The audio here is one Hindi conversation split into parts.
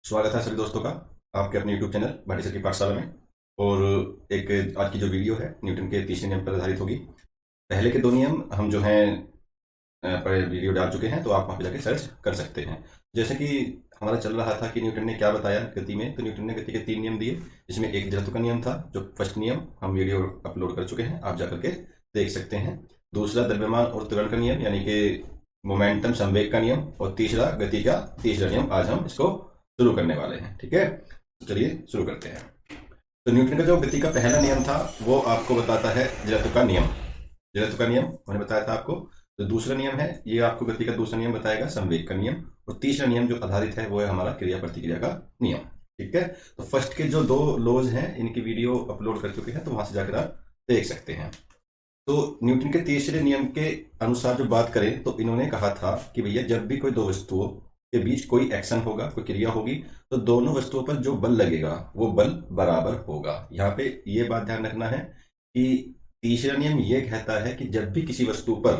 स्वागत है सभी दोस्तों का आपके अपने YouTube चैनल भाटी सर की पाठशाला में। और एक आज की जो वीडियो है न्यूटन के तीसरे नियम पर आधारित होगी। पहले के दो नियम हम जो हैं पर वीडियो डाल चुके हैं, तो आप वहाँ पे जाके सर्च कर सकते हैं। जैसे कि हमारा चल रहा था कि न्यूटन ने क्या बताया गति में, तो न्यूटन ने गति के 3 नियम दिए, जिसमें एक जड़त्व का नियम था, जो फर्स्ट नियम हम वीडियो अपलोड कर चुके हैं, आप जा करके देख सकते हैं। दूसरा द्रव्यमान और त्वरण का नियम यानी कि मोमेंटम संवेग का नियम, और तीसरा गति का तीसरा नियम। आज हम इसको शुरू करने वाले हैं, ठीक है। तो चलिए शुरू करते हैं। तो न्यूटन का जो गति का पहला नियम था वो आपको बताता है जड़त्व का नियम। जड़त्व का नियम मैंने बताया था आपको। तो दूसरा नियम है, ये आपको गति का दूसरा नियम बताएगा, संवेग का नियम। और तीसरा नियम जो आधारित है वो है हमारा क्रिया प्रतिक्रिया का नियम, ठीक है। तो फर्स्ट के जो दो लॉज हैं इनकी वीडियो अपलोड कर चुके हैं, तो वहां से जाकर आप देख सकते हैं। तो न्यूटन के तीसरे नियम के अनुसार जो बात करें, तो इन्होंने कहा था कि भैया जब भी कोई दो वस्तुओं के बीच कोई एक्शन होगा, कोई क्रिया होगी, तो दोनों वस्तुओं पर जो बल लगेगा वो बल बराबर होगा। यहाँ पे ये बात ध्यान रखना है कि तीसरा नियम ये कहता है कि जब भी किसी वस्तु पर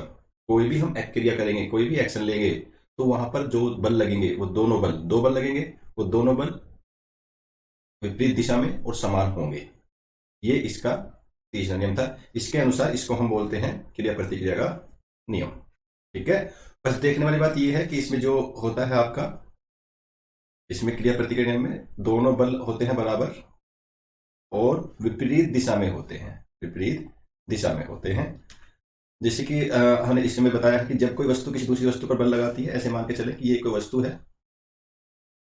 कोई भी हम क्रिया करेंगे, कोई भी एक्शन लेंगे, तो वहां पर जो बल लगेंगे वो दोनों बल, दो बल लगेंगे, वो दोनों बल विपरीत दिशा में और समान होंगे। ये इसका तीसरा नियम था। इसके अनुसार इसको हम बोलते हैं क्रिया प्रतिक्रिया का नियम, ठीक है। बस देखने वाली बात यह है कि इसमें जो होता है आपका, इसमें क्रिया प्रतिक्रिया नियम में दोनों बल होते हैं बराबर और विपरीत दिशा में होते हैं, विपरीत दिशा में होते हैं। जैसे कि हमने इसमें बताया है कि जब कोई वस्तु किसी दूसरी वस्तु पर बल लगाती है, ऐसे मान के चले कि ये कोई वस्तु है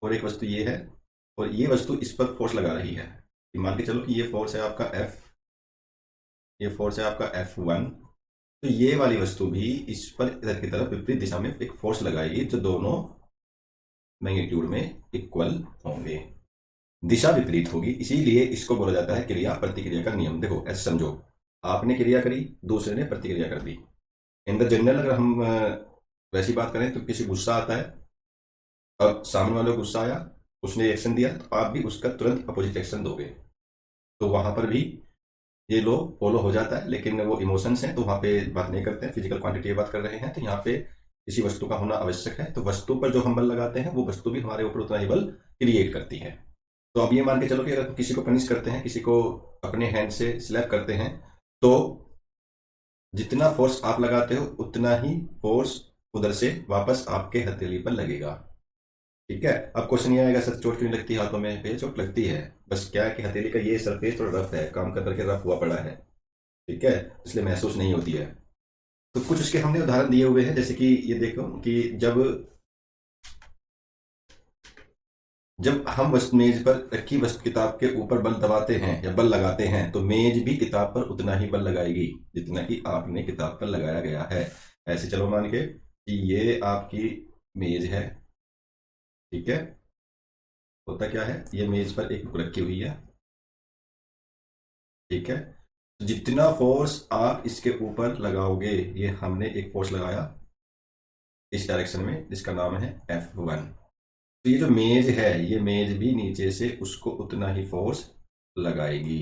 और एक वस्तु ये है, और ये वस्तु इस पर फोर्स लगा रही है। मान के चलो कि ये फोर्स है आपका F, ये फोर्स है आपका F1। तो ये वाली वस्तु भी इस पर इधर की तरफ विपरीत दिशा में एक फोर्स लगाएगी, जो दोनों मैग्नीट्यूड में इक्वल होंगे, दिशा विपरीत होगी। इसीलिए इसको बोला जाता है क्रिया प्रतिक्रिया का नियम। देखो ऐसे समझो, आपने क्रिया करी, दूसरे ने प्रतिक्रिया कर दी। इन द जनरल अगर हम वैसी बात करें तो किसी गुस्सा आता है, अब सामने वाले को गुस्सा आया, उसने एक्शन दिया, तो आप भी उसका तुरंत अपोजिट एक्शन दोगे। तो वहां पर भी ये लो फॉलो हो जाता है, लेकिन वो इमोशंस हैं तो वहां पे बात नहीं करते हैं, फिजिकल क्वांटिटी की बात कर रहे हैं। तो यहाँ पे किसी वस्तु का होना आवश्यक है, तो वस्तु पर जो हम बल लगाते हैं वो वस्तु भी हमारे ऊपर उतना ही बल क्रिएट करती है। तो अब ये मान के चलो कि अगर किसी को पनिश करते हैं, किसी को अपने हैंड से स्लैप करते हैं, तो जितना फोर्स आप लगाते हो उतना ही फोर्स उधर से वापस आपके हथेली पर लगेगा, ठीक है। अब क्वेश्चन ये आएगा, सर चोट क्यों लगती है हाथों में? पे चोट लगती है, बस क्या है कि हथेली का ये सरफेस थोड़ा रफ है, काम कर करके रफ हुआ पड़ा है, ठीक है, इसलिए महसूस नहीं होती है। तो कुछ उसके हमने उदाहरण दिए हुए हैं, जैसे कि ये देखो कि जब जब हम मेज पर रखी वस्तु किताब के ऊपर बल दबाते हैं या बल लगाते हैं, तो मेज भी किताब पर उतना ही बल लगाएगी जितना कि आपने किताब पर लगाया गया है। ऐसे चलो मान के कि ये आपकी मेज है, ठीक है। होता क्या है, ये मेज पर एक बुक रखी हुई है, ठीक है। तो जितना फोर्स आप इसके ऊपर लगाओगे, ये हमने एक फोर्स लगाया इस डायरेक्शन में जिसका नाम है F1। तो ये जो मेज है, ये मेज भी नीचे से उसको उतना ही फोर्स लगाएगी।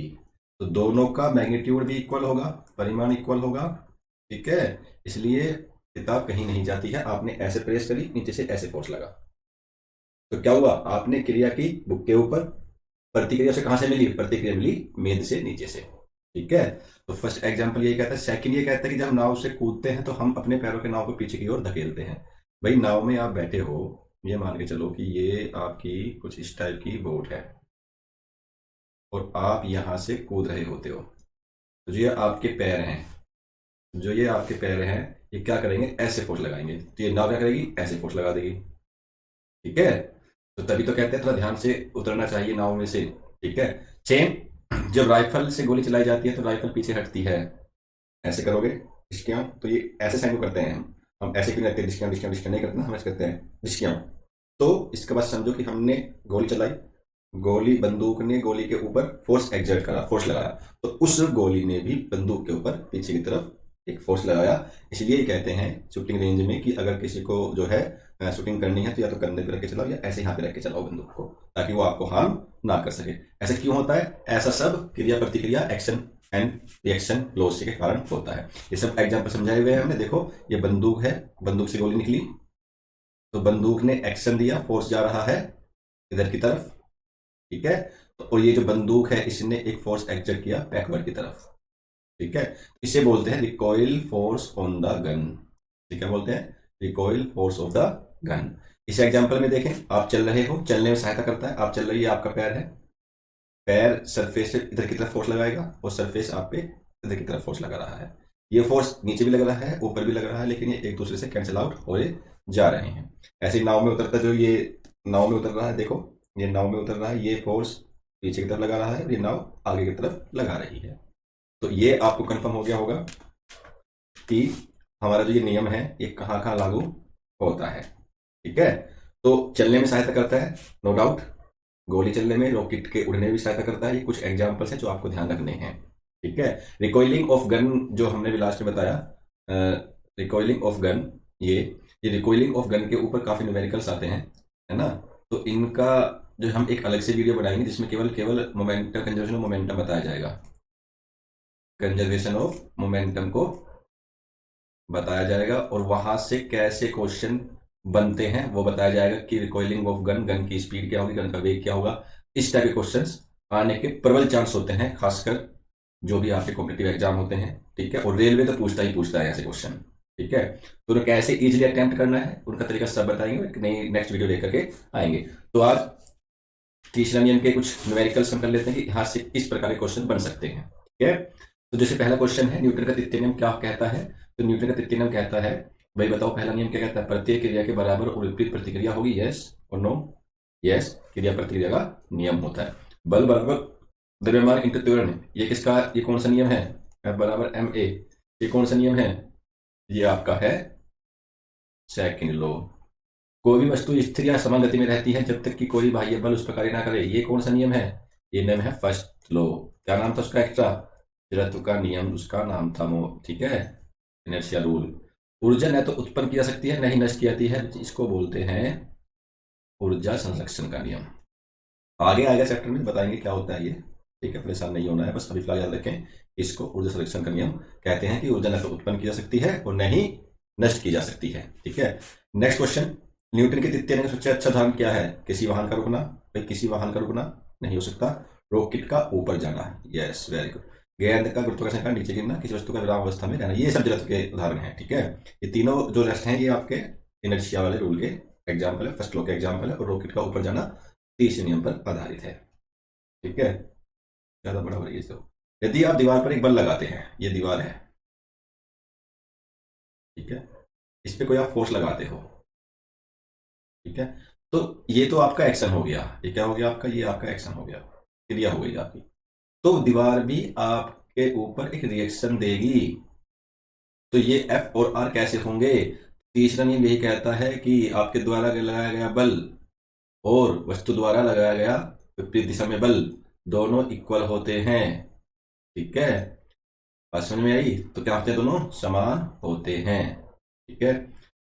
तो दोनों का मैग्नीट्यूड भी इक्वल होगा, परिमाण इक्वल होगा, ठीक है। इसलिए किताब कहीं नहीं जाती है। आपने ऐसे प्रेस करी, नीचे से ऐसे फोर्स लगा, तो क्या हुआ, आपने क्रिया की बुक के ऊपर, प्रतिक्रिया से कहां से मिली? प्रतिक्रिया मिली मेज से नीचे से, ठीक है। तो फर्स्ट एग्जांपल ये कहता है। सेकंड ये कहता है कि जब नाव से कूदते हैं तो हम अपने पैरों के नाव को पीछे की ओर धकेलते हैं। भाई नाव में आप बैठे हो, ये मान के चलो कि ये आपकी कुछ इस टाइप की बोट है और आप यहां से कूद रहे होते हो। तो जो ये आपके पैर हैं, जो ये आपके पैर हैं, ये क्या करेंगे? ऐसे फोर्स लगाएंगे, तो ये नाव क्या करेगी? ऐसे फोर्स लगा देगी, ठीक है। तो तभी तो कहते हैं थोड़ा ध्यान से उतरना चाहिए नाव में से, ठीक है। सेम जब राइफल से गोली चलाई जाती है तो राइफल पीछे हटती है, ऐसे करोगे डिस्कियां, तो ये ऐसे साइन को करते हैं हम ऐसे क्यों करते हैं? डिस्कियां डिस्कियां डिस्कियां नहीं करते ना, हम ऐसे करते हैं डिस्कियां। तो इसके बाद समझो कि हमने गोली चलाई, गोली, बंदूक ने गोली के ऊपर फोर्स एग्जर्ट करा, फोर्स लगाया, तो उस गोली ने भी बंदूक के ऊपर पीछे की तरफ एक फोर्स लगाया। इसलिए ये कहते हैं शूटिंग रेंज में कि अगर किसी को जो है शूटिंग करनी है, तो या तो कंधे पे रख के चलाओ या ऐसे हाथ पे रख के चलाओ बंदूक को, ताकि वो आपको हार्म ना कर सके। ऐसा क्यों होता है? ऐसा सब क्रिया प्रतिक्रिया, एक्शन एंड रिएक्शन लॉस के कारण होता है। ये सब एग्जाम्पल समझाए हुए हैं हमने। देखो ये बंदूक है, बंदूक से गोली निकली, तो बंदूक ने एक्शन दिया, फोर्स जा रहा है, इधर की तरफ, ठीक है। तो और ये जो बंदूक है इसने एक फोर्स एक्सर्ट किया बैकवर्ड की तरफ, ठीक है। इसे बोलते हैं recoil force on the gun, ठीक है, बोलते हैं recoil force of the gun. इस एग्जांपल में देखें, आप चल रहे हो, चलने में सहायता करता है, आप चल रही है, आपका पैर है, पैर सरफेस से इधर की तरफ फोर्स लगाएगा और सरफेस आप पे इधर की तरफ फोर्स लगा रहा है। ये फोर्स नीचे भी लग रहा है, ऊपर भी लग रहा है, लेकिन ये एक दूसरे से कैंसिल आउट हो जा रहे हैं। ऐसे ही नाव में उतरता, जो ये नाव में उतर रहा है, देखो ये नाव में उतर रहा है, ये फोर्स पीछे की तरफ लगा रहा है और ये नाव आगे की तरफ लगा रही है। तो ये आपको कंफर्म हो गया होगा कि हमारा जो ये नियम है ये कहाँ कहाँ लागू होता है, ठीक है। तो चलने में सहायता करता है, नो डाउट, गोली चलने में, रॉकेट के उड़ने में भी सहायता करता है। ये कुछ एग्जांपल्स हैं जो आपको ध्यान रखने हैं, ठीक है। रिकॉइलिंग ऑफ गन जो हमने भी लास्ट में बताया, रिकॉइलिंग ऑफ गन, ये रिकॉइलिंग ऑफ गन के ऊपर काफी न्यूमेरिकल्स आते हैं, है ना। तो इनका जो हम एक अलग से वीडियो बनाएंगे जिसमें केवल केवल मोमेंटम, कंजर्वेशन ऑफ मोमेंटम बताया जाएगा, कंजर्वेशन ऑफ मोमेंटम को बताया जाएगा और वहां से कैसे क्वेश्चन बनते हैं वो बताया जाएगा कि रिकॉइलिंग ऑफ गन, गन की स्पीड क्या होगी, गन का वेग क्या होगा। इस टाइप के क्वेश्चंस आने के प्रबल चांस होते हैं, खासकर जो भी आपके कॉम्पिटिटिव एग्जाम होते हैं, ठीक है। और रेलवे तो पूछता ही पूछता है ऐसे क्वेश्चन, ठीक है। तो उन्हें कैसे इजीली अटेम्प्ट करना है उनका तरीका सब बताएंगे, एक नई नेक्स्ट वीडियो लेकर के आएंगे। तो आज तीसरा नियम के कुछ न्यूमेरिकल्स हम कर लेते हैं कि यहाँ से किस प्रकार के क्वेश्चन बन सकते हैं, ठीक है। तो जैसे पहला क्वेश्चन है, न्यूटन का तृतीय नियम क्या कहता है। तो न्यूटन का तृतीय नियम कहता है, भाई बताओ पहला नियम क्या कहता है, प्रत्येक क्रिया के बराबर और विपरीत प्रतिक्रिया होगी, यस और नो। यस, क्रिया प्रतिक्रिया का नियम होता है। बल बराबर द्रव्यमान इंटू त्वरण, ये किसका, ये कौन सा नियम है, F बराबर ma, ये कौन सा नियम है, ये आपका है सेकंड लॉ। कोई भी वस्तु स्थिर या समान गति में रहती है जब तक कि कोई बाह्य बल उस पर कार्य ना करे, ये कौन सा नियम है, ये नियम है फर्स्ट लॉ। क्या नाम था उसका एक्स्ट्रा, जड़त्व का नियम, उसका नाम था ठीक है, इनर्शिया रूल। ऊर्जा न तो उत्पन्न की जा सकती है न ही नष्ट की जाती है, इसको बोलते हैं ऊर्जा संरक्षण का नियम। आगे आएगा चैप्टर में बताएंगे क्या होता है ये, ठीक है, परेशान नहीं होना है, बस अभी फिलहाल याद रखें इसको ऊर्जा संरक्षण का नियम कहते हैं कि ऊर्जा न तो उत्पन्न की जा सकती है और न ही नष्ट की जा सकती है, ठीक है। नेक्स्ट क्वेश्चन, न्यूटन के तृतीय नियम का सबसे अच्छा उदाहरण क्या है, किसी वाहन का रुकना, भाई किसी वाहन का रुकना नहीं हो सकता, रॉकेट का ऊपर जाना, यस वेरी गुड। गेंद का गुरुत्वाकर्षण का नीचे गिरना, किसी वस्तु का विराम अवस्था में रहना, ये सब जड़त्व के उदाहरण हैं, ठीक है। ये तीनों जो रेस्ट हैं ये आपके इनर्शिया वाले रूल के एग्जाम्पल है, फर्स्ट लॉ के एग्जाम्पल है, और रॉकेट का ऊपर जाना तीसरे नियम पर आधारित है, ठीक है। ज्यादा बड़ा हो रही है तो यदि आप दीवार पर एक बल लगाते हैं, ये दीवार है, ठीक है, इस पे कोई आप फोर्स लगाते हो, ठीक है, तो ये तो आपका एक्शन हो गया, ये क्या हो गया आपका, ये आपका एक्शन हो गया, क्रिया हो गई आपकी। तो दीवार भी आपके ऊपर एक रिएक्शन देगी। तो ये एफ और आर कैसे होंगे, तीसरा नियम यही कहता है कि आपके द्वारा लगाया गया बल और वस्तु द्वारा लगाया गया विपरीत दिशा में बल दोनों इक्वल होते हैं, ठीक है। बात समझ में आई, तो क्या होते हैं, दोनों समान होते हैं, ठीक है।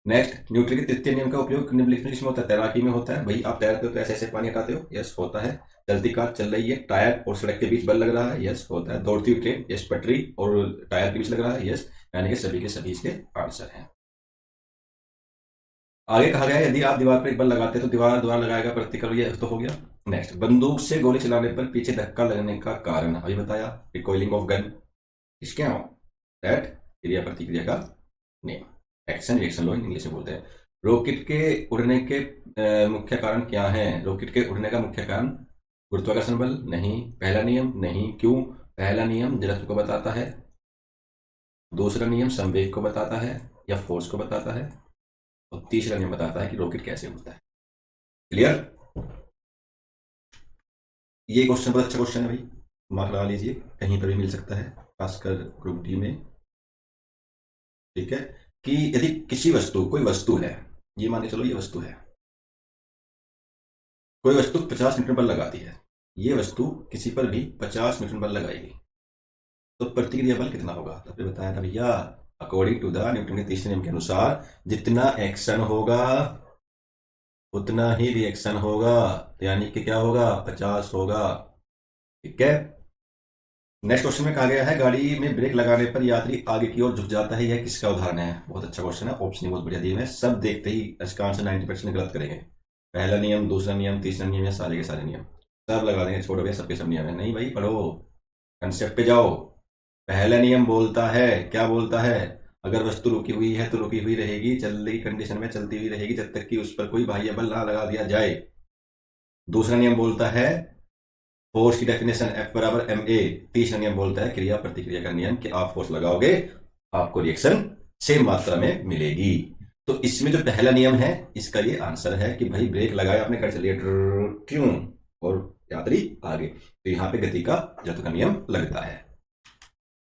नेक्स्ट, न्यूटन के तृतीय नियम का उपयोग निम्नलिखित किसमें होता है, तैराकी में होता है। भाई आप तैरते हो तो ऐसे ऐसे पानी हटाते हो, यस होता है। चलती कार चल रही है, टायर और सड़क के बीच बल लग रहा है, यस होता है। दौड़ती हुई ट्रेन, यस पटरी और टायर के बीच लग रहा है, यस, यानी कि सभी के सभी इसके आंसर हैं। आगे कहा गया है यदि आप दीवार पर एक बल लगाते हैं तो दीवार द्वारा लगाया गया प्रतिक्रिया, ये तो हो गया। नेक्स्ट, बंदूक से गोली चलाने पर पीछे धक्का लगने का कारण अभी बताया, रिकॉइलिंग ऑफ गन, इसके दैट क्रिया प्रतिक्रिया का नियम, एक्शन रिएक्शन लॉ इंग्लिश में बोलते हैं। रॉकेट के उड़ने के मुख्य कारण क्या है, रॉकेट के उड़ने का मुख्य कारण गुरुत्वाकर्षण बल नहीं, पहला नियम नहीं, क्यों, पहला नियम जड़त्व को बताता है, दूसरा नियम संवेग को बताता है या फोर्स को बताता है, और तीसरा नियम बताता है कि रॉकेट कैसे उड़ता है। क्लियर, ये क्वेश्चन बहुत अच्छा क्वेश्चन है भाई, मार्क लगा लीजिए, कहीं पर भी मिल सकता है, खासकर ग्रुप डी में, ठीक है। कि यदि किसी वस्तु, कोई वस्तु है, ये मान के चलो ये वस्तु है, कोई वस्तु 50 न्यूटन बल लगाती है, ये वस्तु किसी पर भी 50 न्यूटन बल लगाएगी, तो प्रतिक्रिया बल कितना होगा, तो फिर बताया था भैया, अकॉर्डिंग टू द न्यूटन के तीसरे नियम के अनुसार जितना एक्शन होगा उतना ही रिएक्शन होगा, यानी कि क्या होगा, 50 होगा, ठीक है। नेक्स्ट क्वेश्चन में कहा गया है गाड़ी में ब्रेक लगाने पर यात्री आगे की ओर झुक जाता है, यह किसका उदाहरण है, बहुत अच्छा क्वेश्चन है, ऑप्शन बहुत बढ़िया दिए हैं, सब देखते ही इसका आंसर 90% गलत करेंगे, पहला नियम, दूसरा नियम, तीसरा नियम, या सारे के सारे नियम सब लगा देंगे, छोड़ो भैया सबके सब नियम है। नहीं भाई, पढ़ो, कंसेप्ट पे जाओ। पहला नियम बोलता है, क्या बोलता है? अगर वस्तु रुकी हुई है तो रुकी हुई रहेगी, चल रही कंडीशन में चलती हुई रहेगी जब तक कि उस पर कोई बाह्य बल ना लगा दिया जाए। दूसरा नियम बोलता है फोर्स की डेफिनेशन F बराबर ma। तीसरा नियम बोलता है क्रिया प्रतिक्रिया का नियम, कि आप फोर्स लगाओगे आपको रिएक्शन सेम मात्रा में मिलेगी। तो इसमें जो पहला नियम है इसका ये आंसर है कि भाई ब्रेक लगाया आपने, कर चलिए ट्यून, और यात्री आगे, तो यहाँ पे गति का जड़ का नियम लगता है।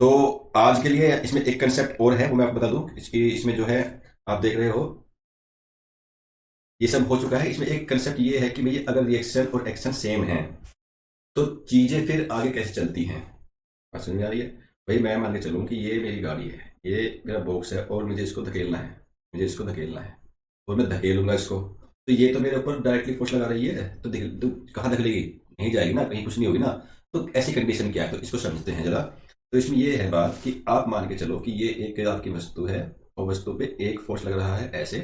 तो आज के लिए इसमें एक कंसेप्ट और है, वो मैं आपको बता दूं। इसमें जो है आप देख रहे हो ये सब हो चुका है। इसमें एक कंसेप्ट ये है कि भाई अगर रिएक्शन और एक्शन सेम है तो चीजें फिर आगे कैसे चलती हैं, बात समझ में आ रही है? भाई मैं मान के चलूँ कि ये मेरी गाड़ी है, ये मेरा बॉक्स है, और मुझे इसको धकेलना है, मुझे इसको धकेलना है, और मैं धकेलूंगा इसको, तो ये तो मेरे ऊपर डायरेक्टली फोर्स लगा रही है, तो कहाँ धकेलेगी? नहीं जाएगी ना, कहीं कुछ नहीं होगी ना। तो ऐसी कंडीशन क्या है, तो इसको समझते हैं जरा। तो इसमें ये है बात कि आप मान के चलो कि ये एक आपकी वस्तु है, और वस्तु पे एक फोर्स लग रहा है ऐसे,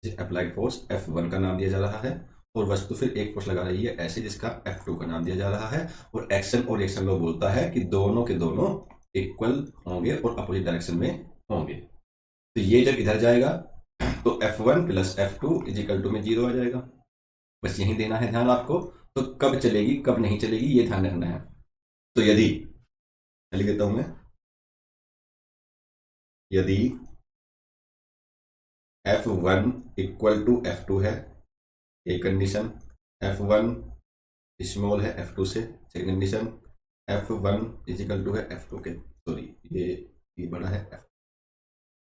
अप्लाइड फोर्स F1 का नाम दिया जा रहा है, और वस्तु फिर एक फोर्स लगा रही है ऐसे जिसका F2 का नाम दिया जा रहा है। और एक्शन और रिएक्शन लॉ बोलता है कि दोनों के दोनों इक्वल होंगे और अपोजिट डायरेक्शन में होंगे। तो ये जब इधर जाएगा तो F1 plus F2 is equal to में 0 आ जाएगा। बस यही देना है ध्यान आपको। तो कब चलेगी कब नहीं चलेगी ये ध्यान रखना है। तो यदि, लिख देता हूं मैं, यदि F1 इक्वल टू F2 है, एक कंडीशन, F1 स्मॉल है F2 से, second condition, F1 is equal to है F2 के, सॉरी ये बड़ा है F।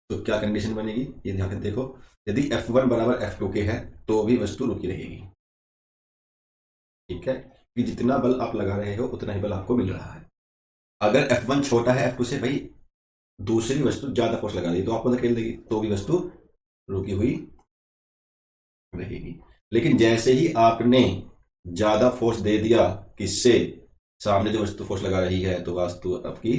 तो क्या कंडीशन बनेगी ये ध्यान से देखो। यदि F1 बराबर F2 के है तो भी वस्तु रुकी रहेगी, ठीक है, कि जितना बल आप लगा रहे हो उतना ही बल आपको मिल रहा है। अगर F1 छोटा है F2 से, भाई दूसरी वस्तु ज्यादा फोर्स लगा रही है तो आपको धकेल देगी, तो भी वस्तु रुकी हुई रहेगी। लेकिन जैसे ही आपने ज्यादा फोर्स दे दिया, किससे? सामने जो वस्तु फोर्स लगा रही है, तो वस्तु आपकी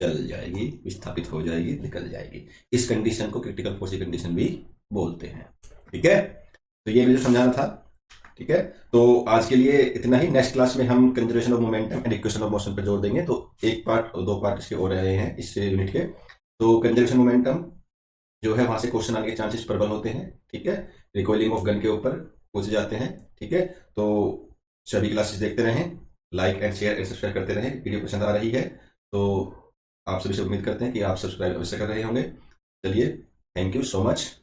चल जाएगी, विस्थापित हो जाएगी, निकल जाएगी। इस कंडीशन को क्रिटिकल फोर्स की कंडीशन भी बोलते हैं, ठीक है। तो ये मुझे समझाना था, ठीक है। तो आज के लिए इतना ही। नेक्स्ट क्लास में हम conservation of momentum and equation of motion पर जोर देंगे। तो एक पार्ट और दो पार्ट इसके हो रहे हैं इस यूनिट के। तो कंजर्वेशन मोमेंटम जो है वहां से क्वेश्चन आने के चांसेस प्रबल होते हैं, ठीक है। रिकॉइलिंग ऑफ गन के ऊपर पूछे जाते हैं, ठीक है। तो सभी क्लासेस देखते रहें, like and share and subscribe करते रहें। वीडियो पसंद आ रही है तो आप सभी से उम्मीद करते हैं कि आप सब्सक्राइब अवश्य कर रहे होंगे। चलिए, थैंक यू सो मच।